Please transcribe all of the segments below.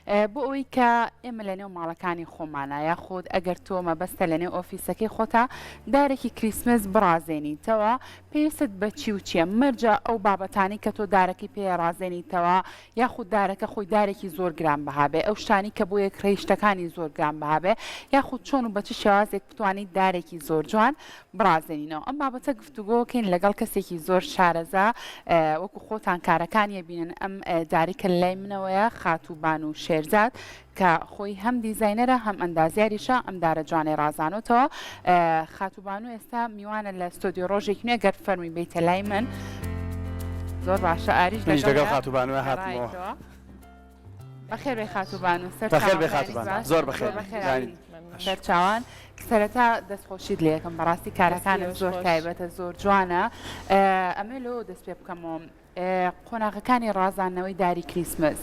بۆ ئەوەی کە ئێمە لە نێو ماڵەکانی خۆمانە یاخود ئەگەر تۆ مەبەستە لە نێو ئۆفیسەکەی خۆتە دارێکی کریسمس بڕازێنیتەوە پێویستت بە چی و چییە مەرجە ئەو بابەتانی کە تۆ دارەکەی پێ ڕازێنیتەوە یاخود دارەکە خۆی دارێکی زۆر گران بەهابێ ئەو شتانی کە بۆ یەک ڕێشتەکانی زۆر گران بەهابێ یاخود چۆن و بە چ شێوازێک بتوانیت دارێکی زۆر جوان بڕازێنینەوە ئەم بابەتە گفتوگۆکەین لەگەڵ کەسێکی زۆر شارەزا وەکو خۆتان کارەکانی بینن ئەم داریکە لای منەوەیە خاتوبان و شێرزاد کە خۆی هەم دیزاینەرە هەم ئەندازیاریشە ئەم دارە جوانەی ڕازانەوە خاتوبان و ئێستا میوانە لە ستۆدیۆ ڕۆژێک نوێ گەر فەرمی بیتە لای من زۆر باشە ئاریش لەگەڵ خاتوبانوە هاتمەوە بەخێر بێ خاتوبان و بەخێر بێ خاتوبان زۆر بەخێر سەرچاوان سەرەتا دەستخۆشیت لێ یەکەم بەڕاستی کارەکانت زۆر تایبەتە زۆر جوانە ئەمە لەوە دەست پێ بکەمەوە قۆناغەکانی ڕازانەوەی داری کریسمس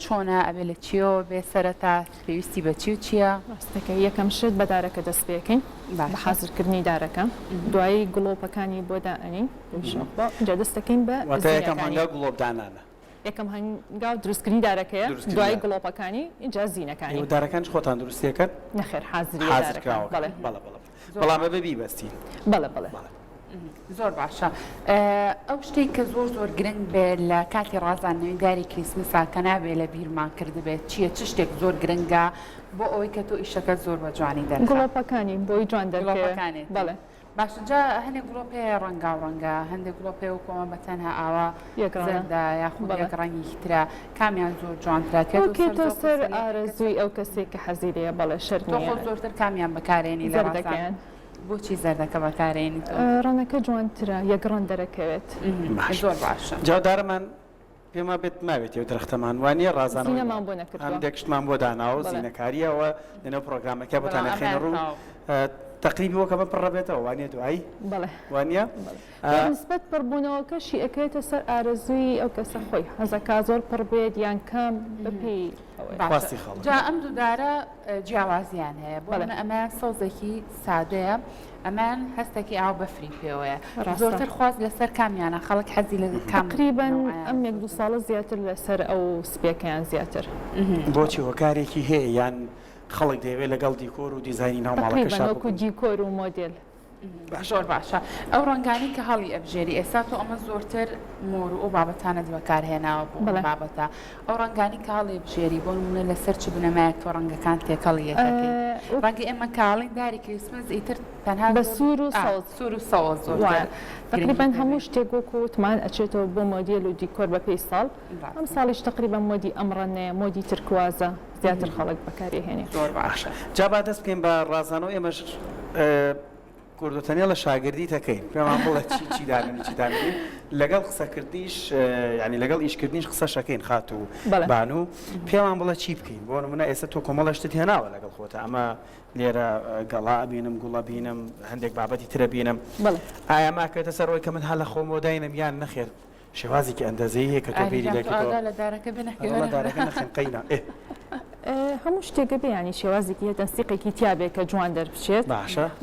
چۆنە ئەبێ لە چیەوە بێ سەرەتا پێویستی بە چی و چییە؟ ڕاستەکە یەکەم شت بە دارەکە دەست پێکەین بە حازرکردنی دارەکە دوایی گڵۆپەکانی بۆ دائنین اینجا دەستەکەین بە یەکەم هەنگا گڵۆپدانانە یەکەم هەنگاو دروستکردنی دارەکەیە دوای گڵۆپەکانی اینجا زینەکانی دارەکانش خۆتان دروستیەکەن نەخێر حازری بەڵام بە بیبەستی بەڵێ زۆر باشە ئەو شتێک کە زۆر زۆر گرنگ بێ لە کاتی ڕازانەوەی داری کریسمسا کە نابێ لە بیرمان کردبێت چییە چ شتێک زۆر گرنگە بۆ ئەوەی کە تۆ ئیشەکە زۆر بە جوانی دەرکات گڵۆپەکانی بۆی جوان دەرکەوێت بەڵێ باشجا هەندێک گڵۆپێ ڕەنگا و ڕەنگە هەندێک گڵۆپێ و کۆمە بە تەنها ئاوا زەردا یاخود یەک ڕەنگی ترە کامیان زۆر جوانتراتێتۆ سەر ئارەزووی ئەو کەسێک کە حەزیرەیە بەڵێ شەرنیە زۆرتر کامیان بەکارێنی لە ڕاستەکەیان بۆچی زەردەکە بەکارێنی ڕەنەکە جوانترە یەک ڕەن دەرەکەوێت زۆر باشە جادارمان پێما بێت ماوێت و درەختەمان وانە ڕازانەوەمان بۆ نەکرد هەندێک شتمان بۆ داناوە زینەکاریەوە لەنەو پرۆگرامەکە بۆتانە خێنە ڕوو تقریبی وەکە بە پڕەبێتەوە وانە دوایی وانە نسبەت پڕبوونەوەکەشی ئەەکەوێتە سەر ئارەزووی ئەو کەسە خۆی هەزەکە زۆر پڕ بێت یان کەم بپی جا ئەم دوودارە جیاوازیان هەیە بۆ ئەمە سەوزێکی سادەیە ئەمان هەستێکی ئاو بەفری پێوەیە زۆرتر خواست لەسەر کامیانە خەڵک حەزی لە تقریباً ئەم یەک دو ساڵە زیاتر لەسەر ئەو سپێکەیان زیاتر بۆچی هۆکارێکی هەیە یان خەڵک دەیەوێت لەگەڵ دیکۆر و دیزایانی ناوماڵەکە وەکو دیکۆر و مۆدێل زۆر باشە ئەو ڕەنگانی کە هەڵی ئەبژێری ئێستا تۆ ئەمە زۆرتر مۆر و بابەتانت بەکارهێناوە بۆ بابەتە ئەو ڕەنگانی کە هەڵی بژێری بۆ نمونە لەسەر چ بنەمایە تۆ ڕەنگەکان تێکەڵیەکەی ڕەنگە ئێمە کاڵی داری کریسمس ئیتر تەنها بە سوور و سەوز زۆر تقریبا هەموو شتێک وەکوتمان ئەچێتەوە بۆ مۆدیل و دیکۆر بە پێی ساڵ ئەم ساڵیش تقریبا مۆدی ئەمڕەنێ مۆدی ترکوازە زیاتر خەڵک بەکارهێنێ زۆر باشە جا با دەست بکەین بە ڕازانەوە ئێمەش کوردوتەنیا لە شاگردی تەکەین پێمان بڵێ چی دانین چی دانین لەگەڵ قسەکردیش ینی لەگەڵ ئیشکردنیش قسە شەکەین خات و بانو پێمان بڵێ چی بکەین بۆ نمونە ئێستا تۆ کۆمەڵەشتت هێناوە لەگەڵ خۆتە ئەمە لێرە گەڵا بینم گوڵە بینم هەندێک بابەتی ترە بینم ئایا ماکەوێتە سەرەوەی کە من هەڵە خۆم بۆ داینم یان نەخێر شێوازێکی ئەندازەیە هەیە کە تۆ بیری لەکردەوە لە دارەکە نەخێن قەینا هەموو شتێکە بێ ینی شێوازێکی هەیە دەستیقێکی تیابێت کە جوان دەربچێت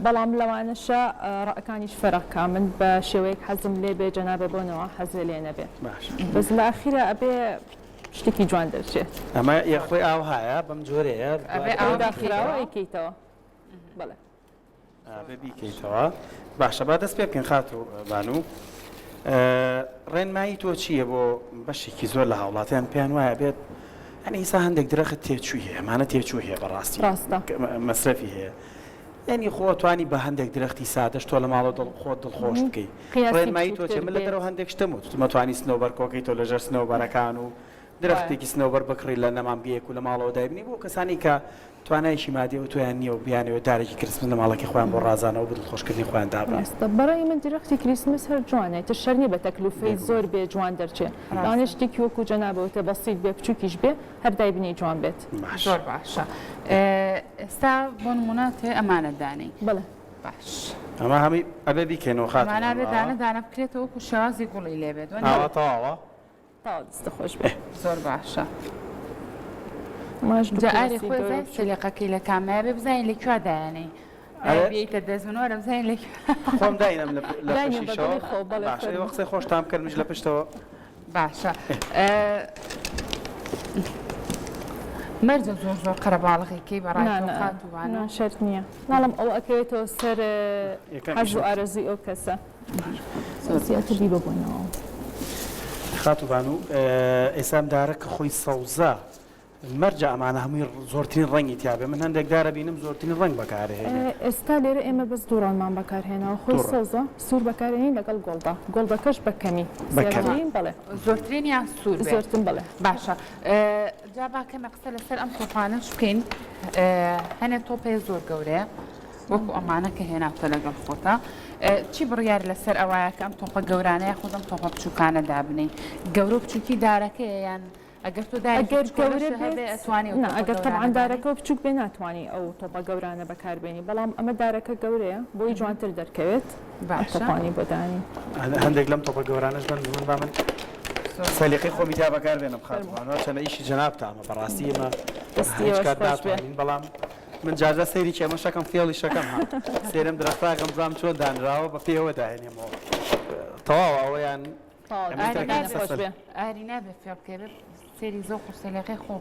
بەڵام لەوانەشە ڕەکانیش فەرەقکە من بە شێوەیەک حەزم لێ بێ جەنابێ بۆنەوە حەزێ لێ نەبێت بەس لە ئاخیرە ئەبێ شتێکی جوان دەرچێت ئەمە یەخۆی ئاو هەیە بەم جۆرەیە داخراوە ئەیکەیتەوە بەڵێ بیکەیتەوە باشە با دەست پێ بکەین خات و بانوو ڕێنمایی تۆ چییە بۆ بەشێکی زۆر لە هاوڵاتیان پێیان وایە بێت ئەنی ئیسا هەندێک درەخت تێچووی هەیە ئەمانە تێچوو هەیە بەڕاستی مەسرەفی هەیە ینی خۆ توانی بە هەندێک درەختی سادەش تۆ لە ماڵە خۆت دڵخۆش بکەیت ڕێنمایی تۆ چێ من لە دەرەوە هەندێک شتم و تۆمەتوانی سنەوبەر کۆکەی تۆ لەژەر سنەوبەرەکان و درەختێکی سنەوبەر بکڕی لە نەمان بیەک و لە ماڵەوە دایبنی بۆ کەسانی کە توانایشی مادی و تۆیان نییە و بیانەوە دارێکی کریسمس لە ماڵەکەی خۆیان بۆ ڕازانەوە بە دڵخۆشکردنی خۆیان دابڕاستە بەڕای من درەختی کریسمس هەر جوانێت شەرنی بە تەکلوفەی زۆر بێ جوان دەرچێت دانێ شتێکی وەکو جەنابەوەتە بەسیط بێ بچووکیش بێ هەر دایبنی جوان بێت زۆر باشە ئێستا بۆ نموناتێ ئەمانە دانەی بڵێ باش ئەمە هەمی ئەبێ بیکەنەوە خات ئەمانە بێ دانە بکرێتەوە وەکو شێوازی گوڵی لێ بێت تەواوە دەستە خۆش بێ زۆر باشە جاری خۆی سلیقەکەی لە کامایە بێ بزانین لەکوێ دایانەی بێیتە دەزمنوەرە بزانین لە خۆم داینم لە پشتیشەوە باشە ئێوە قسەی خۆشتان کردمش لە پشتەوە باشە مەرجە زۆر قەرەباڵغێکی بەڕای خاتووانە شەرت نییە ناڵم ئەو ئەکەوێتەوە سەر حەز و ئارەزوی ئەو کەسە زیاتر ببوونەوە خاتووان و ئێسام دارە کە خۆی سەوزە مەرجە ئەمانە هەمووی زۆرترین ڕەنگی تیاابێ من هەندێک دارە بینم زۆرترین ڕنگ بەکارهێنێ ئێستا لێرە ئێمە بەس دووڕانمان بەکارهێنەوە خۆی سەوزە سوور بەکارێنین لەگەڵ گۆڵدا گۆڵدەکەش بەکەمی بڵێ زۆرترین یان سوور زۆرتن بڵێ باشە جا باکەمە قسە لەسەر ئەم تۆپانش بکەین هەنێ تۆپێ زۆر گەورەیە وەکو ئەمانە کە هێناوتە لەگەڵ خۆتە چی بڕیار لەسەر ئەوایە کە ئەم تۆپە گەورانەیە خۆدەم تۆپە بچووکانە دابنەی گەورە بچووکی دارەکەیە یان ئەگەر تۆ ئەگەر طبعاً دارەکە بچووک بێ ناتوانانی ئەو تۆپە گەورانە بەکاربێنی بەڵام ئەمە دارەکە گەورەیە بۆی جوانتر دەرکەوێت باشتوانی بۆدانی هەندێک لەم تۆپە گەورانش من با من سەلیقەی خۆمی تا بەکاربێنم خاتوانەوە چەنە ئیشی جەناب تامە بەڕاستی ئێمە هیچ ناتوانین بەڵام من جارجە سەیری ئەمە شەکەم فێڵی شەکەم ها سێرم درەختاکەم زام چۆن دانراوە بە پێوە داهێنێمەوە تەواو ئەوەیان ئاری نابێ فێڵ بکەێت سێری زۆر سەلیقەی خۆ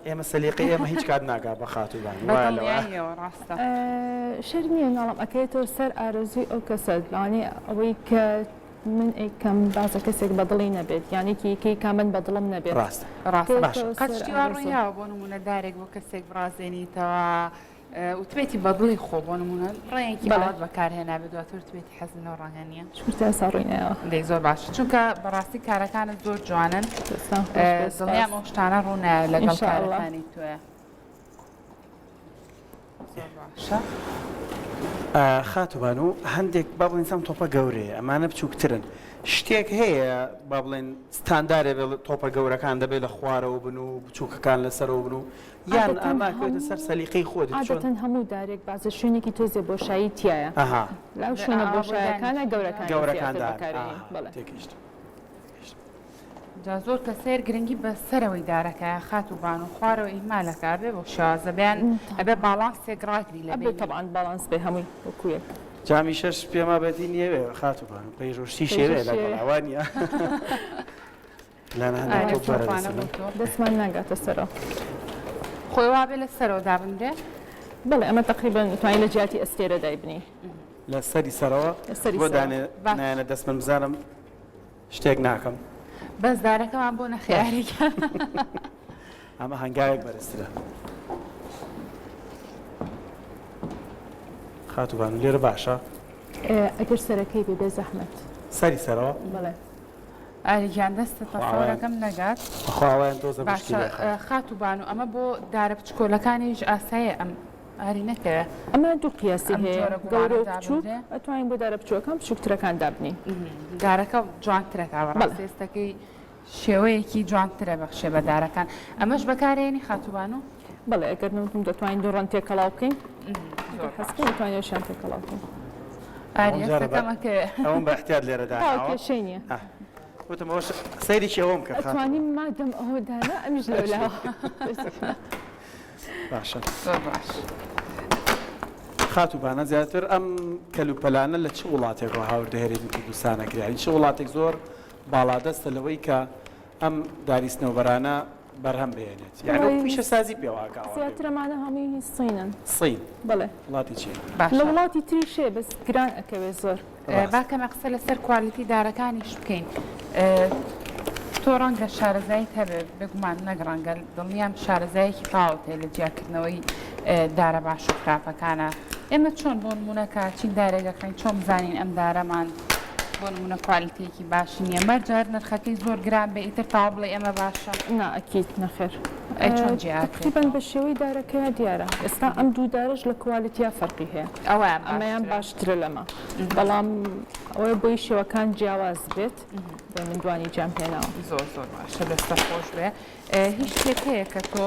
ئێمە سەلیقەی ئێمە هیچ کات ناگا بە خاتووان ڕاستە شەرمیە ناڵم ئەکەێتەوە سەر ئارەزوی ئەو کەسە لەوانێ ئەوەی کە من ئەیکەم بازە کەسێک بەدڵی نەبێت یانێکی کا من بەدڵم نەبێت ڕاستڕاستیواڕۆیاوە بۆ نمونە دارێک بۆ کەسێک بڕازێنیتەوە وتبێتی بەدڵی خۆ بۆ نمونە ڕێیەکی بەڵات بەکارهێنابێت دواتر توێتی حەزنەوە ڕاهێنیە ساڕینەوە دەی زۆر باش چونکە بەڕاستی کارەکانت زۆر جوانن دڵیان ئەو شتانە ڕوونە لەگەڵ کارەکانی توێ زۆر باشە خاتووان و هەندێک با بڵێن سام تۆپە گەورەیە ئەمانە بچووکترن شتێک هەیە با بڵێن ستاندارێ تۆپە گەورەکان دەبێت لە خوارەوە بن و بچووکەکان لەسەرەوە بن و یان ئەماکەوێتە سەر سەلیقەی خۆت چۆن هەموو دارێک بازە شوێنێکی تۆزێ بۆشایی تایە لەو شوێنە بۆشایەکانە گەورەکان تێگەیشت جا زۆر کە سیر گرنگی بە سەرەوەی دارەکە خاتووان و خوارەوە ئیمالەکە بێ بۆ شازەبیان ئەبێ باڵانسێک ڕاگری لە بێت طبعاً باڵانس بێ هەمووی وەکوویەک جامی شەش پێما بەدی نیەوێ خاتووان و پێیژۆشتی شێوێ لەگەڵاوانە دەستمان ناگاتە سەرەوە خۆی وا بێ لە سەرەوە دابنرێ بڵێ ئەمە تقریبا توانین لە جیاتی ئەستێرە دایبنی لە سەری سەرەوە بۆ دانێ دەست من بزانم شتێک ناکەم بەس دارەکەمان بۆ نەخیارێکە ئەمە هەنگاوێک بەرزترە خاتووان لێرە باشە ئەگەر سەرەکەی بێ زەحمەت سەری سەرەوە بڵێ ئاریگیان دەستە تەفاوەکەم نەگات خواوایان تۆزە باشە خاتووان و ئەمە بۆ دارە بچکۆلەکانیش ئاسایە ئەم ئاری نەکەوێت ئەمە دوو قیاسی هەیە گەورە و بچووک ئەتوانین بۆ دارە بچووەکەم بچووکترەکان دابنی دارەکە جوانترە ڕاستێستەکەی شێوەیەکی جوانترە بەخشێ بە دارەکان ئەمەش بەکارێنی خاتووان و بەڵێ ئەگەر نوتم دەتوانین دوڕەن تێکەڵاو بکەین حەسکە دەتوانین شان تێکەڵاو بکەین ئەوم بە احتیاط لێرە داکێشەینە وتمەوە سەیریی ئەوم کە ئەتوانین مادەم ئەوەدانە ئەمیش لەولاوە باشە باش خاتووبانە زیاتر ئەم کەلوپەلانە لە چ وڵاتێکەوە هاوردەهێرێت کوردستانە کرایین چ وڵاتێک زۆر باڵادەستە لەوەی کە ئەم داریستنەوەبەرانە بەرهەم بێنێت یعنی پیشە سازی پێواکەوە زیاترەمانە هەمووی سینن سین بڵێ وڵاتی چی لە وڵاتی تریشێ بەس گران ئەکەوێت زۆر باکەمە قسە لەسەر کوالیتی دارەکانیش بکەین تۆ ڕەنگە شارەزایت هەبێت بگومان نەگەڕەنگە دڵنیام شارەزایەکی تاوتێ لە جیاکردنەوەی دارە باش و خراپەکانە ئێمە چۆن بۆ نمونونەکە چین دارێگەکەین چۆن بزانین ئەم دارەمان بۆ نمونە کوالیتێکی باشی نییە مەرجار نرخەکەی زۆر گران بێ ئیتر تا بڵێ ئەمە باشە ئەکییت نەخێر چۆن تقریباً بە شێوەی دارەکەیە دیارە ئێستا ئەم دوو دارش لە کوالیتیا فەرقی هەیە ئەمەیان باشترە لەمە بەڵام ئەوەی بۆی شێوەکان جیاواز بێت بۆ من دوانی جام هێناوە زۆر زۆر باشە دەستە خۆش بێ هیچ شتێک هەیە کە تۆ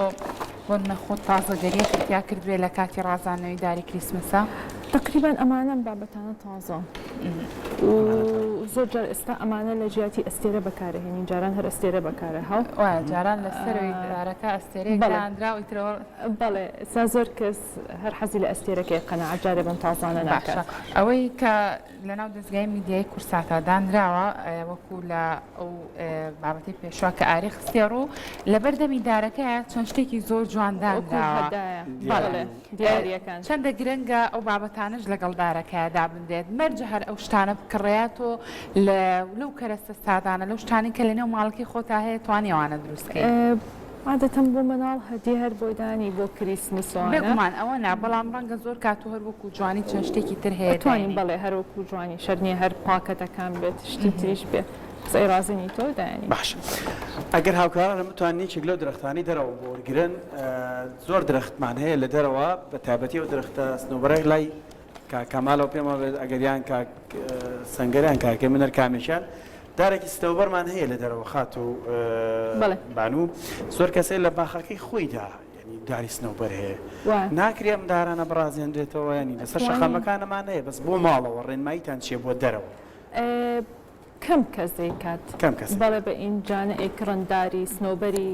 بۆ نەخۆت تازەگەریەکی تیا کردوێ لە کاتی ڕازانەوەی داری کریسمسە تقریباً ئەمانە بابەتانە تازە زۆر جار ئێستا ئەمانە لە ژیاتی ئەستێرە بەکارهێنین جاران هەر ئەستێرە بەکارە هەڵ جاران لەسەروی دارەکە ئەستێرەکەاندراوی ترەوە بەڵێ ئێستا زۆر کەس هەر حەزی لە ئەستێرەکەی قەنەعەت جارێ بەم تازانە ناکات ئەوەی کە لەناو دەستگای میدیای کورساتە دانراوە وەکو لە ئەو بابەتی پێشوا کە ئاری خستێ ڕوو لە بەردەمی دارەکەیە چەند شتێکی زۆر جواندانراوە دیاریەکان چەندە گرنگە ئەو بابەتانش لەگەڵ دارەکەیدا بندێت مەرجە هەر ئەو شتانە بکڕێتەوە لەو کەرەستە سادانە لەو شتانی کە لە نێو ماڵکی خۆتا هەیە توانیوانە دروستکەی عادەتەن بۆ مناڵ هەدیە هەر بۆدانی بۆ کریسمسوانە بێگومان ئەوە نا بەڵام ڕەنگە زۆر کات و هەر وەکو جوانی چەند شتێکی تر هەیە توانین بەڵێ هەروەکو جوانی شەرنیە هەر پاکەتەکان بێت شتی تریش بێت قسەی رازنی تۆ دایانی باش ئەگەر هاوکاران بتوانین چێک لەو درەختانی دەرەوە بۆ وەرگرن زۆر درەختمان هەیە لە دەرەوە بە تایبەتی ئەو درەختە سنووبەرێک لای کامالەوە پێمە ئەگەریان سنگەریان کاکە منەر کامێشان دارێکی ستەوبەرمان هەیە لە دەرەوە خات و بانوو زۆر کەسێک لە باخەکەی خۆیدا ینی داری سنەوبەر هەیە ناکرێ ئەم دارانە بڕازێنرێتەوە ینی لەسەر شەخەمەکانەمان هەیە بەس بۆ ماڵەوە ڕێنماییتان چیە بۆ دەرەوە کەم کەس دەیکات بەڵێ بە ئینجانە ئێکڕنداری سنۆبەری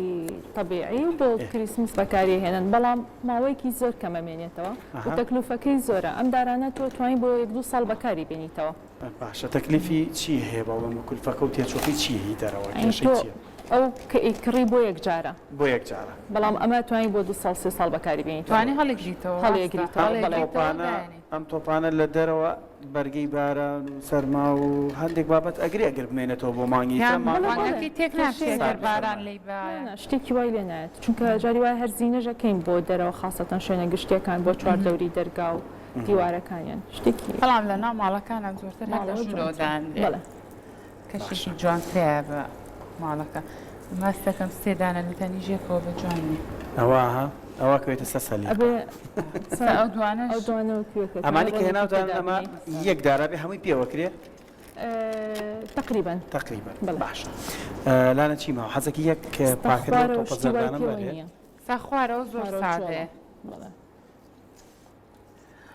طبیعی بۆ کریسمس بەکاری هێنن بەڵام ماوەیەکی زۆر کەمەمێنێتەوە و تەکلوفەکەی زۆرە ئەم دارانە تۆ توانین بۆ 1-2 ساڵ بەکاری بێنیتەوە باشە تەکلیفی چی هەیە بەڵام کولفەکە و تێچۆکی چی هی دەرەوە ئەو کە ئیکڕی بۆ یەکجارە بۆ یەکجارە بەڵام ئەمە توانین بۆ 2 ساڵ 3 ساڵ بەکاری بێنیتەوە توانی هەڵێکگریتەوە ئەم تۆپانە لە دەرەوە بەرگەی باران و سەرما و هەندێک بابەت ئەگری ئەگەر بمێنێتەوە بۆ مانگی تێک باران لی شتێکی وای لێ نایێت چونکە جاری وای هەر زیینەژەکەین بۆ دەرەوە خاستەن شوێنە گشتەکان بۆ چواردەوری دەرگا و دیوارەکانیان شتێکی بەڵام لە ناو ماڵەکانە زۆرتر هەڵۆدان کەشێکی جوانترەیە بە ماڵەکە ماستەکەم سێدانە لە تەنیژێکەوە بە جوانی ئەوە کەوێتە سەسەلی ئەمانی کە هێناوتان ئەمە یەک دارابێ هەمووی پێوەکرێ تقریبا باش لاە چیمەوە حەزەکی یەک پاکردن تۆپە زەردانم بەرێ ساخوارەوە زۆر سادێ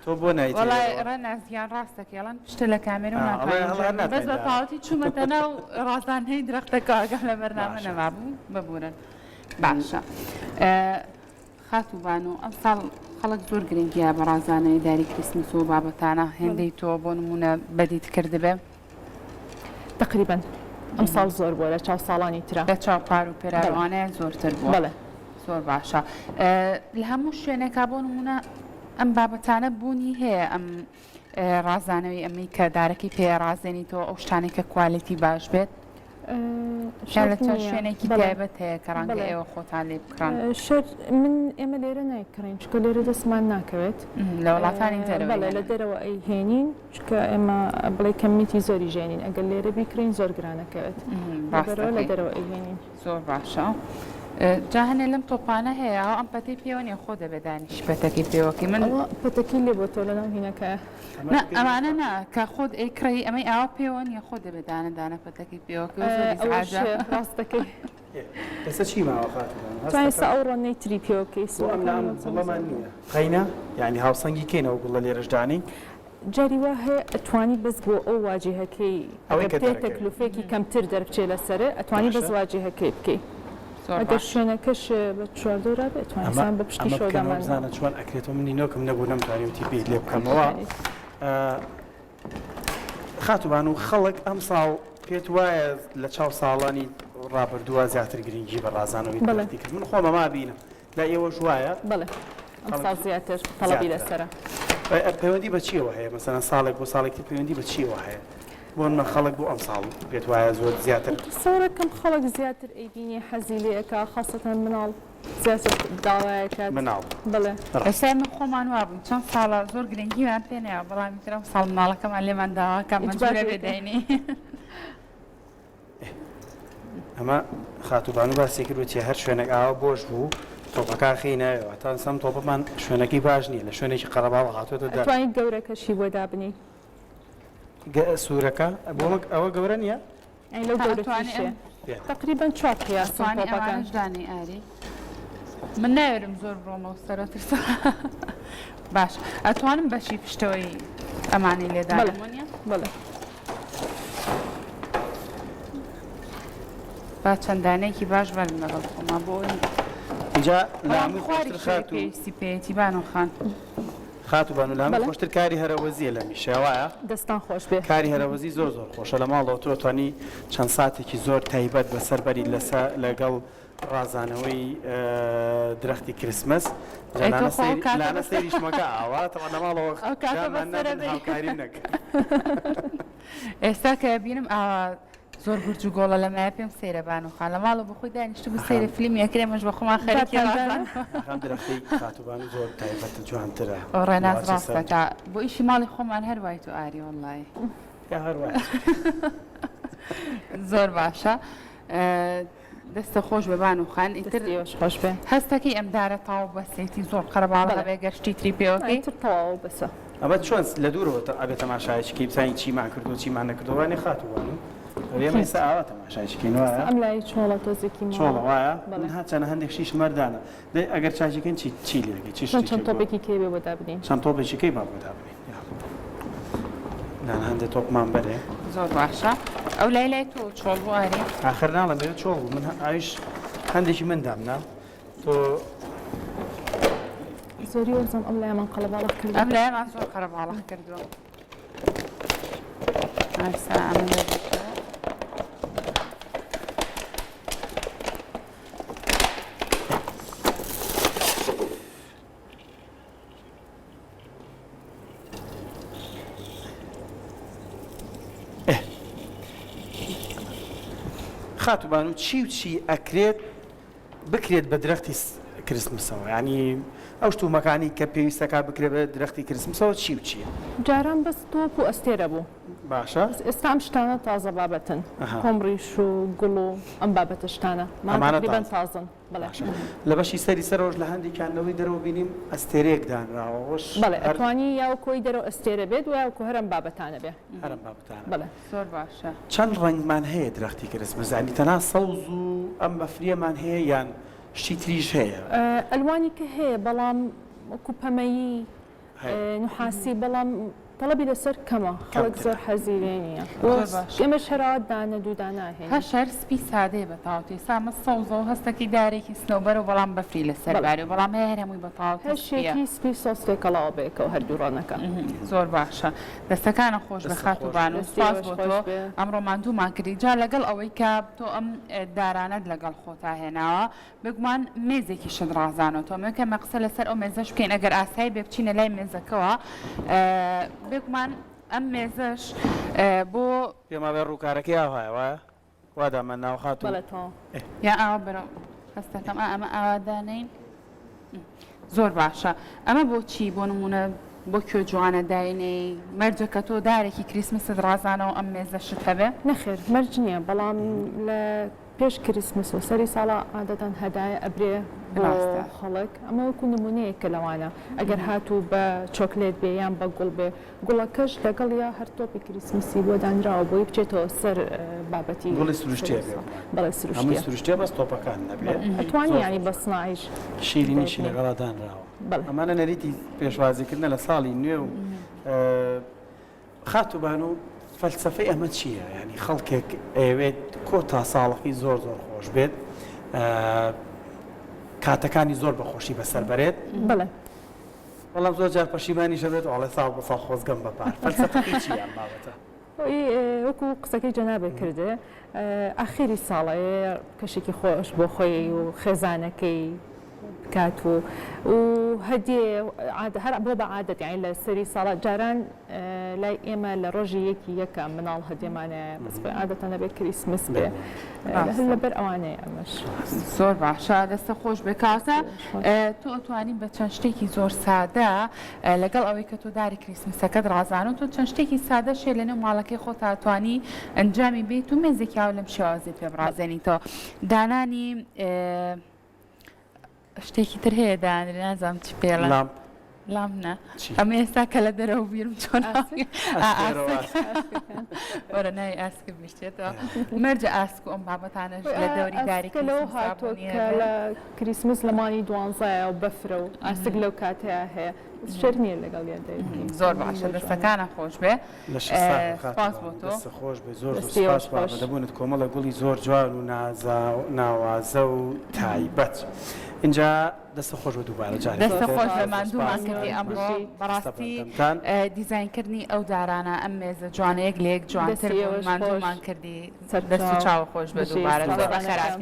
تۆ بۆ نایت ڕەنازیان ڕاستەکەڵان پشتە لە کامێرە و بەس بە تاوەتی چوومەتە ناو ڕازدانهەی درەختەکە ئەگەر لە بەرنامە نەمابوو ببورن باشە خاتوبان و ئەم ساڵ خەڵک زۆر گرنگیە بە ڕازانەی داری کریسمس و بابەتانە هێندەی تۆ بۆ نمونە بەدیت کردبێ تقریبا ئەم ساڵ زۆر بۆ لە چاو ساڵانی ترە لە چاو پار و پێراوانەیە زۆرتر بوو زۆر باشە لە هەموو شوێنێکا بۆ نمونە ئەم بابەتانە بوونی هەیە ئەم ڕازانەوەی ئەمی کە دارەکەی پێڕازێنیتەوە ئەو شتانی کە کوالیتی باش بێت لە چەند شوێنێکی تایبەت هەیە کە ڕەنگە ئێوە خۆتان لێ بکڕن من ئێمە لێرە نایکڕین چکە لێرە دەستمان ناکەوێت لە وڵاتانی بەڵێ لە دەرەوە ئەی هێنین چکە ئێمە بڵێ کەمیتی زۆری ژێنین ئەگەر لێرە بیکڕین زۆر گرانەکەوێت لە دەرەوە ئەی هێنین زۆر باشە جا هەنێ لەم تۆپانە هەیە ئەم پەتی پێوەنیە خۆ دەبێدانیش پەتەکی پێوەکی من پەتەکی لێ بۆ تۆ لەناو هینەکە ئەمانە نا کە خۆت ئەیکڕی ئەمەی ئاوا پێوەنیە خۆ دەبێدانەدانە پەتەکی پێوەکی ڕاستەکەی ئێستا چی ماوە خاتووستا ئەو ڕۆنەی تری پێوەکەی سوڵەمان نییە قەینە یعنی هاوسەنگی کەینەوە گوڵە لێرەشدانی جاری وا هەیە ئەتوانی بەس بۆ ئەو واجهەکەی تەکلوفێکی کەمتر دەربچێ لەسەرە ئەتوانی بەس واجهەکەی بکەیت ئەگەر شوێنەکەش بە چواردۆرا بێت توانیسان بە پشتی شۆدامانزانە چۆن ئەکرێتەوە منی نۆکم نەبوو نەمتوانیوتی پێی لێ بکەمەوە خاتوبان و خەڵک ئەم ساڵ پێت وایە لە چاو ساڵانی ڕابردووە زیاتر گرنگی بە ڕازانەوەی دەستی کرد من خۆمە ما بینم لە ئێوەش وایە بڵێ ئەم ساڵ زیاتر تەڵەبی لەسەرە پەیوەندی بە چیەوە هەیە مەسەڵەن ساڵێک بۆ ساڵێکی پەیوەندی بە چیەوە هەیە بۆن مە خەڵک بۆ ئەم ساڵ پێت وایە زۆر زیاتر سەورەکەم خەڵک زیاتر ئەیبینی حەزی لێەکە خاستەن مناڵ زیاتر داوایەکات مناڵ بڵێ ئێستا من خۆمان وابووم چەند ساڵە زۆر گرنگیوان پێنەوە بەڵامی ترم ساڵ مناڵەکەمان لێمان داواکە مەجبورە بێدەینی ئەمە خاتوبان و باسی کردوتی هەر شوێنێک ئاوە بۆش بوو تۆپەکە خینەوە تا سەم تۆپەمان شوێنەکەی باش نییە لە شوێنێکی قەرەباڵ هاتوۆتە دەر توانیت گەورەکەشی بۆ دابنی سوورەکە ئەوە گەورە نییە؟ لەو گەورەکەشێ تقریبا 4 پیاسانی ئەوانشدانی ئاری من ناوێرم زۆر بڕۆمە و سەرەتر باش ئەتوانم بەشی پشتەوەی ئەمانی لێدانمونیە بڵێ با چەندانەیەکی باش بەرم لەگەڵ خۆما بۆ اینجا لاموی پێویستی پێێتی بانۆخان خاتوبان و لامە خۆشتر کاری هەرەوەزیە لە میشێوایە دەستان خۆش بێ کاری هەرەوەزی زۆر زۆر خۆشە لە ماڵەوە تۆ توانی چەند ساتێکی زۆر تایبەت بەسەربەری لەگەڵ ڕازانەوەی درەختی کریسمس لاە سەیریشمەکە ئاوا تەوا لە ماڵەوە هاوکاری نەکە ئێستا کە بینم ئاوا زۆر گورج و گۆڵە لەمایە پێم سەیرەبان و خان لە ماڵە بخۆی دانیشت بوو سەیرە فیلمیەکرێمەش بە خۆمان خەریکی درەختی خاتوبان زۆر تایبەتە جوانترە ڕێناز ڕاستەکە بۆ ئیشی ماڵی خۆمان هەروای تو ئاری وڵڵی زۆر باشە دەستە خۆش بەبان و خان ئیتر خۆش بێ هەستەکەی ئەمدارە تاو بەسێتی زۆر قەرەباڵە بێ گەشتی تری پێوەکەی تر تەواو بەسە ئەمە چۆن لە دوورەوە ئەبێت تەماشایەکی بزانین چیمان کردو چیمان نەکردوانی خاتوبان ئێمەسا ئاوا تەماشایەکەین وایە ئەم لای چۆڵە تۆزێکی چۆڵە وایە من هاچەنە هەندێک شیش مەردانە ئەگەر چاچەکەن چی لێگەی چەند تۆپێکی کێ بێ بۆ دابنین چەند تۆپێکیکەی با بۆ دابنین لاان هەندێک تۆپمان بەرێ زۆر باشە ئەو لای لای تۆ چۆڵ واری آخر ناڵم بێت چۆڵ بوو من ئاویش هەندێکی من دامنا تۆ زۆری وەرزم ئەم لایمان قەڵەباڵغ کرد ئەم لایمان زۆر قەرەباڵغ کردووە ئاسا ئەمە خاتوبان و چی ئەکرێت بکرێت بە درەختی کریسمسەوە ینی ئەو شتومەکانی کە پێویستەکە بکرێت بە درەختی کریسمسەوە چی و چییە؟ جاران بەس تۆپ و ئەستێرە بوو باشە ئێستا ئەم شتانە تازە بابەتن کۆمڕیش و گوڵ و ئەم بابەتە شتانە مامان تازن لە بەشی سەری سەرۆژ لە هەندێکیانەوەی دەرەوە بینیم ئەستێرەیەک دانراوەش بەڵێ ئەتوانی یا کۆی دەرەوە ئەستێرە بێت و یاکو هەرم بابەتانە بێ هەرم بابەتانە بەڵێ زۆر باشە چەند ڕەنگمان هەیە درەختی کریسمس زانی تەنها سەوز و ئەم بەفریەمان هەیە یان شتی تریش هەیە ئەلوانی کە هەیە بەڵام وەکو پەمەیی نحاسی بەڵام تەڵەبی لەسەر کەمە خەڵک زۆر حەزی لێ نییە ئێمە شەرات دانە دوودانە هەیە هە شەر سپی سادەیە بە تاوتی سامە سەوزە و هەستێکی دارێکی سنەوبەر و بەڵام بەفری لەسەر بارێ و بەڵام هەیە هەمووی بە تاوتی هەشێکی سپی سۆسێکەڵاو بێکە و هەردوو ڕەنەکە زۆر باشە دەستەکانە خۆش بە خاتوبان و سپاس بۆ تۆ ئەمڕۆ ماندوومان کردی جا لەگەڵ ئەوەی کە تۆ ئەم دارانەت لەگەڵ خۆتا هێناوە بگومان مێزێکی شت ڕازانەوە تۆ مێکە مەقسە لەسەر ئەو مێزەش بکەین ئەگەر ئاسایی بێ بچینە لای مێزەکەەوە بگومان ئەم مێزەش بۆ پێما بێ ڕووکارەکەی ئاوایە وایە وادامە ناوخات یا ئاوا بەرە هەستەکەم ئەمە ئاوادانین زۆر باشە ئەمە بۆچی بۆ نمونە بۆ کوێ جوانە داینەی مەرجەکە تۆ دارێکی کریسمست ڕازانەوە ئەم مێزەشت هەبێ نەخێر مەرج نییە بەڵام لە پێش کریسمس و سەری ساڵا عادەتەن هەدایە ئەبرێ خەڵک ئەمە وەکو نمونەیەکە لەوانە ئەگەر هاتوو بە چۆکلێت بێ یان بە گوڵ بێ گوڵەکەش لەگەڵ یا هەر تۆپی کریسمسی بۆ دانراوە بۆی بچێتەوە سەر بابەتی گوڵی سروشتێ بەڵێ سروشتێ بەس تۆپەکان نەبێت ئەتوانی ینی بە سنایش شیرینیشی لەگەڵا دانراوە ئەمانە نەریتی پێشوازیکردنە لە ساڵی نوێ و خاتوبان و فەلسفەی ئەمە چییە؟ ینی خەڵکێک ئەوێت کۆتا ساڵەکەی زۆر زۆر خۆش بێت کاتەکانی زۆر بەخۆشی بەسەر بەرێت بڵێ بەڵام زۆر جار پەشیمانی شەبێت ئاڵێ ساڵ بە ساڵ خۆزگەم بەپار فەلسفەی چییە ئەم بابەتە؟ وەکو قسەکەی جەنابێ کردێ ئاخری ساڵەیە کەشێکی خۆش بۆ خۆی و خێزانەکەی بکات و هەدێ هەر بۆ بە عادەت یعنی لە سەری ساڵات جاران لای ئێمە لە ڕۆژی یەکی یەکە مناڵ هەدێمانەیە بەس بە عادەتەنە بێت کریسمس بێ لەبەر ئەوانەیە ئەمەش زۆر باشە دەستە خۆش بێ کاتە تۆ ئەتوانی بە چەند شتێکی زۆر سادە لەگەڵ ئەوەی کە تۆ داری کریسمسەکەت ڕازان و تۆ چەند شتێکی سادە شێ لەنێو ماڵەکەی خۆ تاتوانی ئەنجامی بێت و مێزێکی ئاو لەم شێوازی پێ بڕازێنیتەوە دانانی شتێکی تر هەیە دانرێ نازانم چی پێڵە لامنە ئەمە ئێستا کە لە دەرەوە بیرم چۆن وەرە نای ئاسکە بیشتێتەوە مەرجە ئاسک و ئەم بابەتانەش لە دەوری داری لەو هاتۆ کە لە کریسمس لەمانی 12 و بەفرە و ئاسک لەو کاتەیە هەیە شەر نییە لەگەڵ زۆر باشە دەستەکانە خۆش بێ سپاس بۆ تۆ خۆش بێ زۆر سپاس دەبوونت کۆمەڵە گوڵی زۆر جوان و ناوازە و تایبەت اینجا دەستە خۆش بە دووبارە جارێک دەستە خۆش بە ماندوومان کردی ئەمڕۆ بەڕاستی دیزاینکردنی ئەو دارانە ئەم مێزە جوانەیەک لێک جوانتر ماندوومان کردی دەست و چاوە خۆش بە دووبارە زۆر بەخێرات